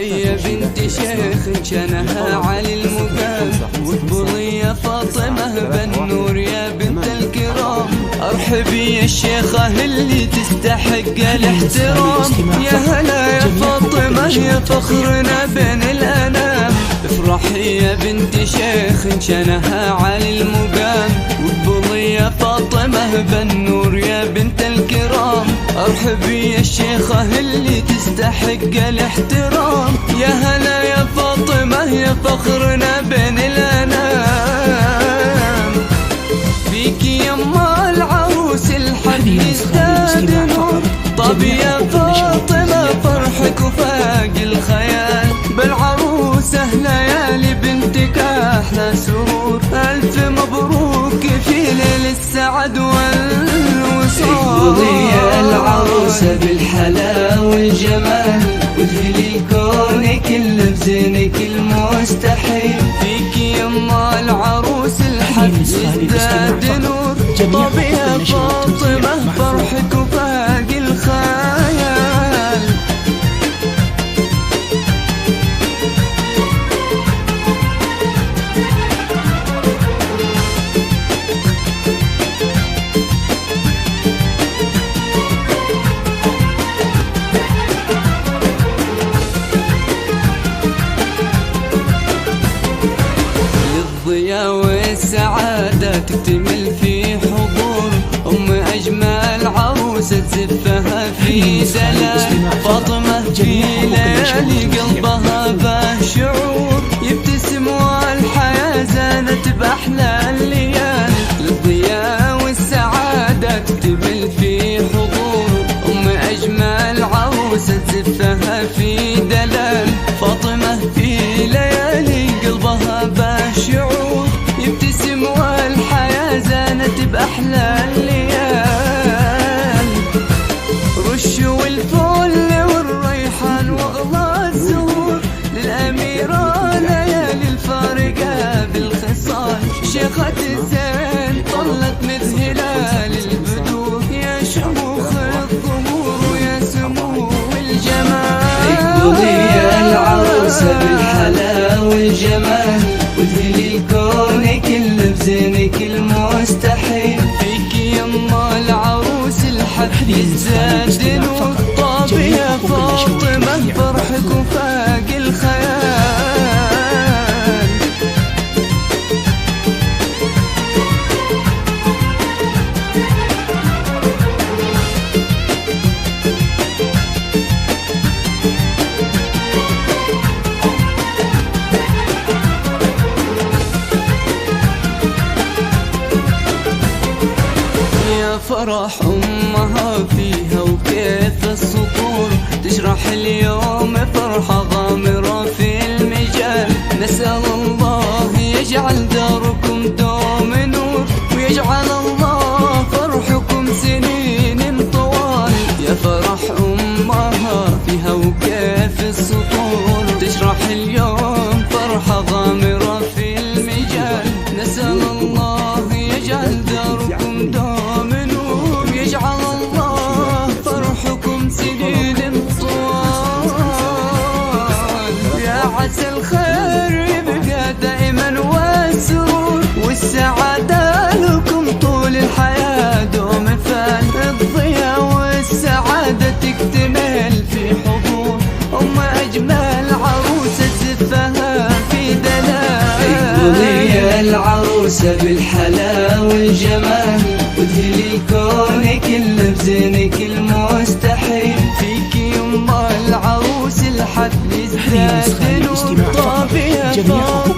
فرحية بنت شيخ شنها علي المقام، وقبلي فاطمة بالنور يا بنت الكرام. ارحبي يا الشيخة اللي تستحق الاحترام، يا هلا يا فاطمة يا فخرنا بين الانام. افرحي يا بنت شيخ شنها علي المقام، وقبلي يا فاطمة بالنور يا بنت الكرام. ارحبي يا الشيخة اللي تستحق الاحترام، يا هلا يا فاطمة يا فخرنا بين الانام. فيكي يما العروس الحد يزداد نور، طب يا فاطمة فرحك وفاق الخيال. بالعروسة ليالي بنتك احلى سرور، الف مبروك في ليل السعد والوصال. يا العروسة بالحلا والجمال، وادخلي كونك اللي بزينك المستحيل. فيكي يما العروس الحد يزداد نور، طب يا فاطمة فرحك وفاق الخيال. الضياء والسعادة تكتمل في حضور أجمل عروسة تزفها في دلال. فاطمة في ليالي قلبها به شعور، يبتسم والحياة زانت بأحلى الليال. الضياء والسعادة تكتمل في حضور أجمل عروسة تزفها في دلال. فاطمة في ليالي قلبها به شعور، يبتسم والحياة زانت بأحلى الليال. رشوا الفل والريحان واغلى الزهور، للأميرة ليالي الفارقة بالخصال. شيخة الزين طلت مذهلة للبدور، يا شموخ الظهور ويا سمو الجمال. يا العروسة بالحلا والجمال، وادخلي كونك اللي بزينك المستحيل. فيكي يما العروس الحد يزداد نور، طاب يا فاطمة فرحك وفاق الخيال. فرح أمها فيها وكيف السطور، تشرح اليوم فرحة غامرة في المجال. نسأل الله يجعل داركم دوم نور، ويجعل الله فرحكم سنين طوال. يا فرح أمها فيها وكيف السطور، تشرح اليوم فرحة غامرة في المجال. نسأل الله يجعل داركم دوم نور، يجعل الله فرحكم سنين طوال. يا عسى الخير يبقى دائما والسرور، والسعادة لكم طول الحياة دوم فال. الضياء والسعادة تكتمل في حضور أجمل عروسة زفها في دلال. يا العروسة بالحلا والجمال، وادخلي كونك اللي بزينك المستحيل. فيكي يما العروس الحد يزداد نور، طاب يا فاطمة